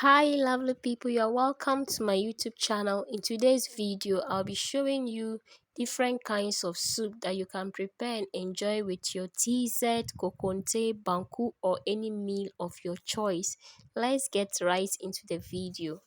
Hi lovely people, you are welcome to my YouTube channel. In today's video I'll be showing you different kinds of soup that you can prepare and enjoy with your TZ, kokonte, banku or any meal of your choice. Let's get right into the video.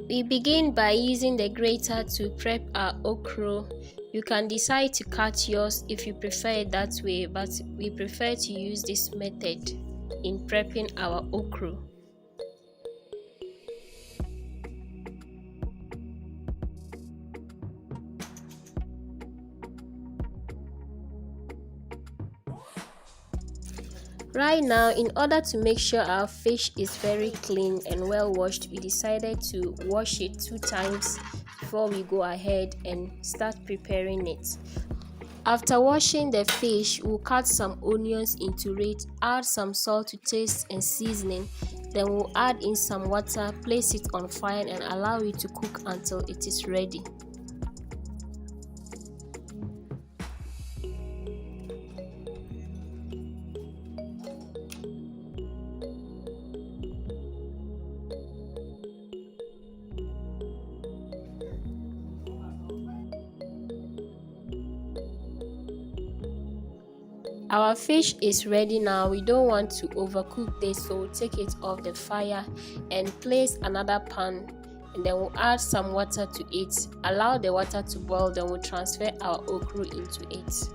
We begin by using the grater to prep our okro. You can decide to cut yours if you prefer it that way, but we prefer to use this method in prepping our okro. Right now, in order to make sure our fish is very clean and well washed, we decided to wash it 2 times before we go ahead and start preparing it. After washing the fish, we'll cut some onions into it, add some salt to taste and seasoning, then we'll add in some water, place it on fire and allow it to cook until it is ready. Our fish is ready now. We don't want to overcook this, so we'll take it off the fire and place another pan, and then we'll add some water to it. Allow the water to boil, then we'll transfer our okra into it.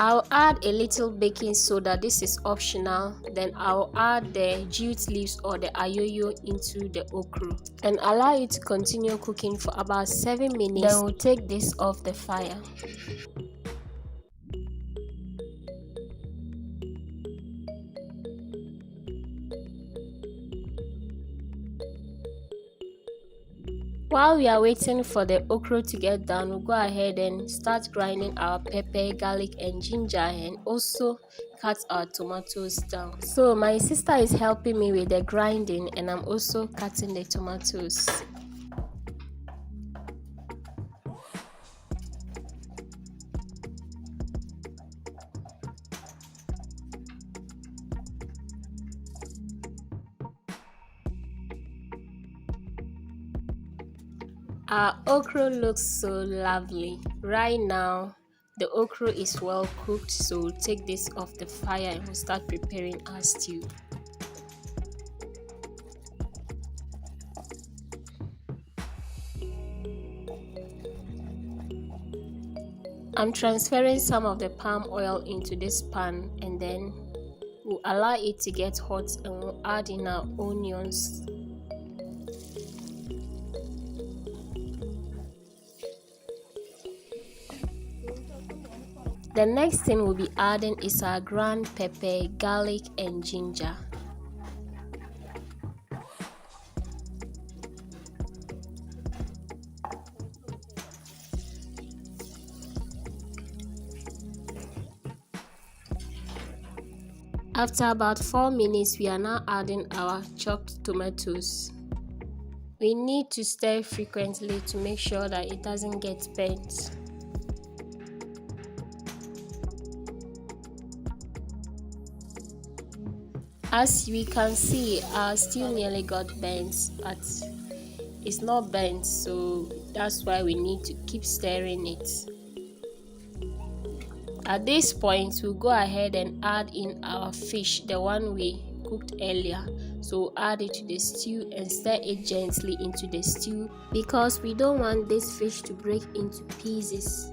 I'll add a little baking soda, this is optional. Then I'll add the jute leaves or the ayoyo into the okra and allow it to continue cooking for about 7 minutes. Then we'll take this off the fire. While we are waiting for the okra to get done, we'll go ahead and start grinding our pepper, garlic and ginger, and also cut our tomatoes down. So my sister is helping me with the grinding and I'm also cutting the tomatoes. Our okra looks so lovely. Right now, the okra is well cooked, so we'll take this off the fire and we'll start preparing our stew. I'm transferring some of the palm oil into this pan and then we'll allow it to get hot and we'll add in our onions. The next thing we'll be adding is our ground pepper, garlic and ginger. After about 4 minutes, we are now adding our chopped tomatoes. We need to stir frequently to make sure that it doesn't get burnt. As we can see, our stew nearly got burnt, but it's not burnt, so that's why we need to keep stirring it. At this point, we'll go ahead and add in our fish, the one we cooked earlier. So we'll add it to the stew and stir it gently into the stew because we don't want this fish to break into pieces.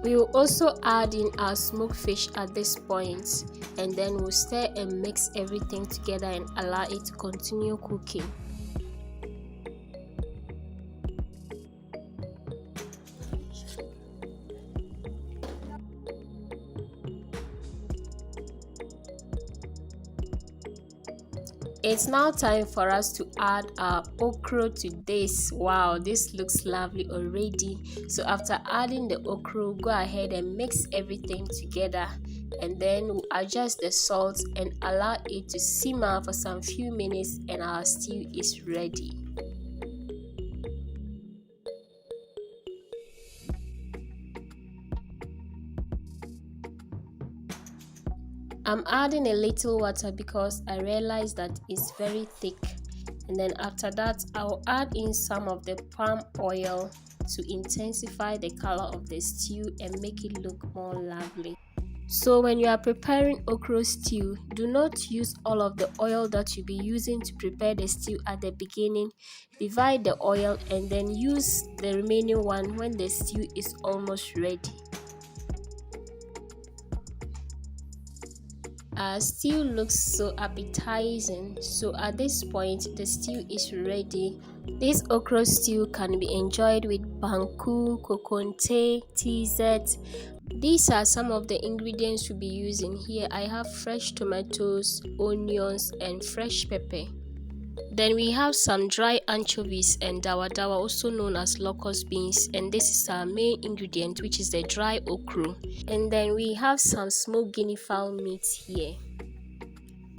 We will also add in our smoked fish at this point, and then we'll stir and mix everything together and allow it to continue cooking. It's now time for us to add our okra to this. Wow, this looks lovely already. So after adding the okra, go ahead and mix everything together and then we'll adjust the salt and allow it to simmer for some few minutes, and our stew is ready. I'm adding a little water because I realized that it's very thick, and then after that I'll add in some of the palm oil to intensify the color of the stew and make it look more lovely. So when you are preparing okra stew, do not use all of the oil that you'll be using to prepare the stew at the beginning. Divide the oil and then use the remaining one when the stew is almost ready. Our stew looks so appetizing, so at this point the stew is ready. This okra stew can be enjoyed with banku, kokonte, TZ. These are some of the ingredients we'll be using here. I have fresh tomatoes, onions, and fresh pepper. Then we have some dry anchovies and dawa dawa, also known as locust beans, and this is our main ingredient, which is the dry okra. And then we have some smoked guinea fowl meat here.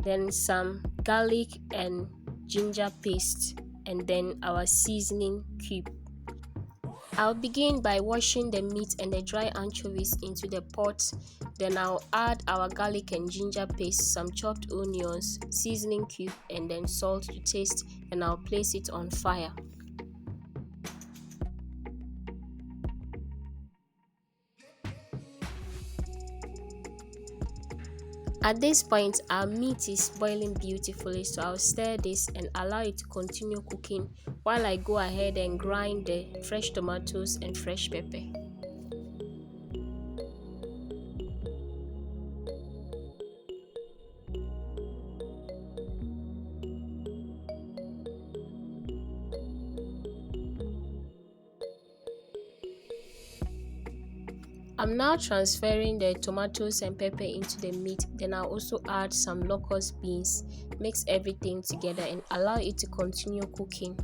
Then some garlic and ginger paste, and then our seasoning cube. I'll begin by washing the meat and the dry anchovies into the pot. Then I'll add our garlic and ginger paste, some chopped onions, seasoning cube, and then salt to taste, and I'll place it on fire. At this point, our meat is boiling beautifully, so I'll stir this and allow it to continue cooking while I go ahead and grind the fresh tomatoes and fresh pepper. I'm now transferring the tomatoes and pepper into the meat. Then I'll also add some locust beans, mix everything together and allow it to continue cooking.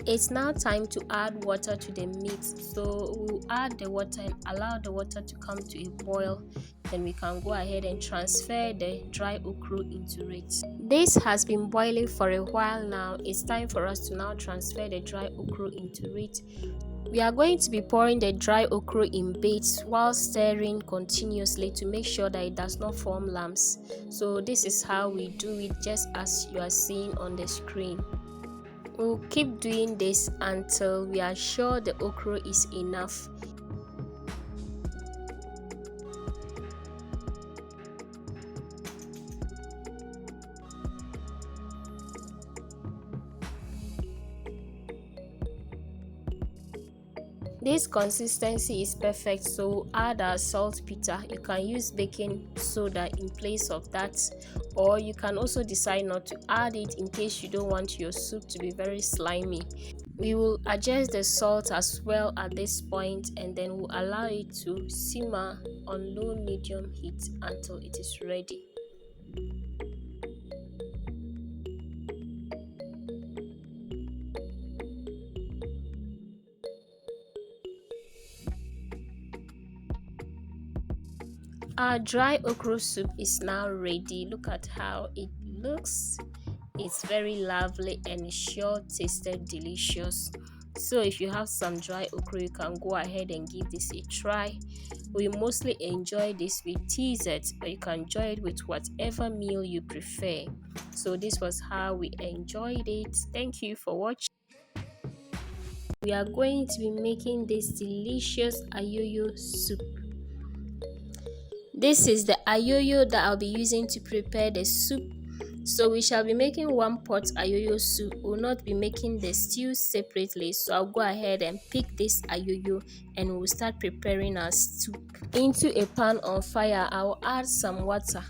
It's now time to add water to the meat, so we'll add the water and allow the water to come to a boil. Then we can go ahead and transfer the dry okra into it. This has been boiling for a while now. It's time for us to now transfer the dry okra into it. We are going to be pouring the dry okra in bits while stirring continuously to make sure that it does not form lumps. So this is how we do it, just as you are seeing on the screen. We'll keep doing this until we are sure the okra is enough. This consistency is perfect, so we'll add our saltpeter. You can use baking soda in place of that, or you can also decide not to add it in case you don't want your soup to be very slimy. We will adjust the salt as well at this point, and then we'll allow it to simmer on low medium heat until it is ready. Our dry okra soup is now ready. Look at how it looks. It's very lovely and sure tasted delicious. So if you have some dry okra, you can go ahead and give this a try. We mostly enjoy this with TZ, but you can enjoy it with whatever meal you prefer. So this was how we enjoyed it. Thank you for watching. We are going to be making this delicious ayoyo soup. This is the ayoyo that I'll be using to prepare the soup. So we shall be making one pot ayoyo soup. We'll not be making the stew separately. So I'll go ahead and pick this ayoyo and we'll start preparing our soup. Into a pan on fire, I'll add some water.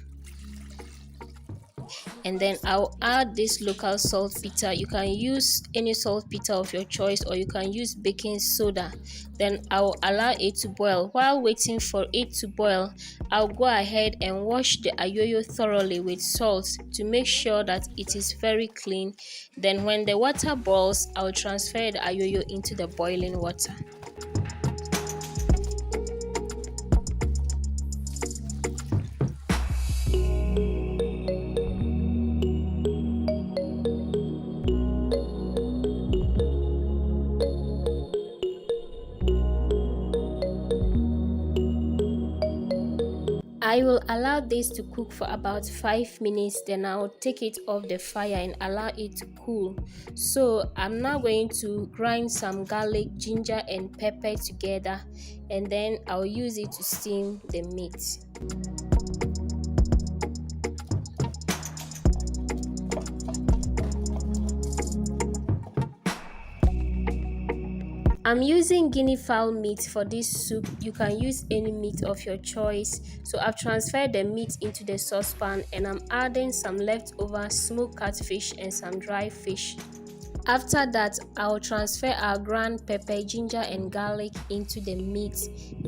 and then I'll add this local saltpeter. You can use any saltpeter of your choice, or you can use baking soda. Then I'll allow it to boil. While waiting for it to boil, I'll go ahead and wash the ayoyo thoroughly with salt to make sure that it is very clean. Then when the water boils, I'll transfer the ayoyo into the boiling water. I will allow this to cook for about 5 minutes, then I'll take it off the fire and allow it to cool. So I'm now going to grind some garlic, ginger and pepper together, and then I'll use it to steam the meat. I'm using guinea fowl meat for this soup. You can use any meat of your choice. So I've transferred the meat into the saucepan, and I'm adding some leftover smoked catfish and some dry fish. After that, I'll transfer our ground pepper, ginger and garlic into the meat,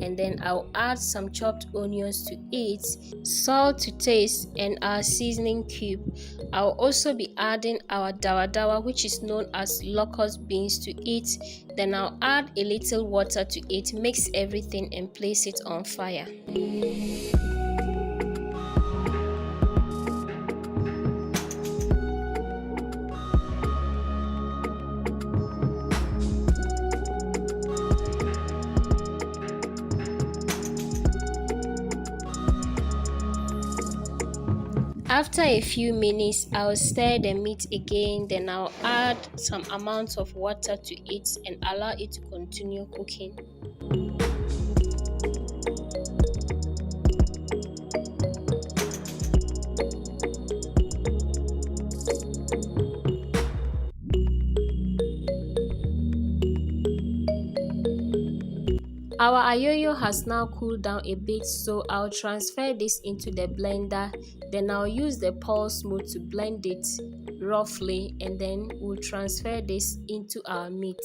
and then I'll add some chopped onions to it, salt to taste and our seasoning cube. I'll also be adding our dawa dawa, which is known as locust beans, to it. Then I'll add a little water to it, mix everything and place it on fire. After a few minutes, I'll stir the meat again, then I'll add some amount of water to it and allow it to continue cooking. Our ayoyo has now cooled down a bit, so I'll transfer this into the blender. Then I'll use the pulse mode to blend it roughly, and then we'll transfer this into our meat.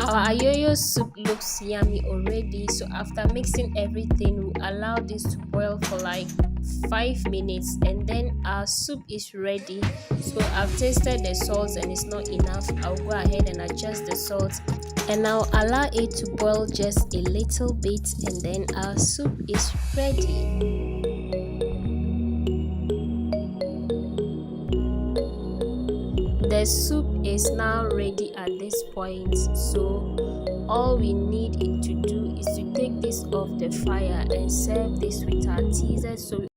Our ayoyo soup looks yummy already, so after mixing everything, we'll allow this to boil for like 5 minutes, and then our soup is ready. So I've tasted the salt and it's not enough. I'll go ahead and adjust the salt, and I'll allow it to boil just a little bit, and then our soup is ready. The soup is now ready at this point, so all we need it to do is to take this off the fire and serve this with our teasers. So we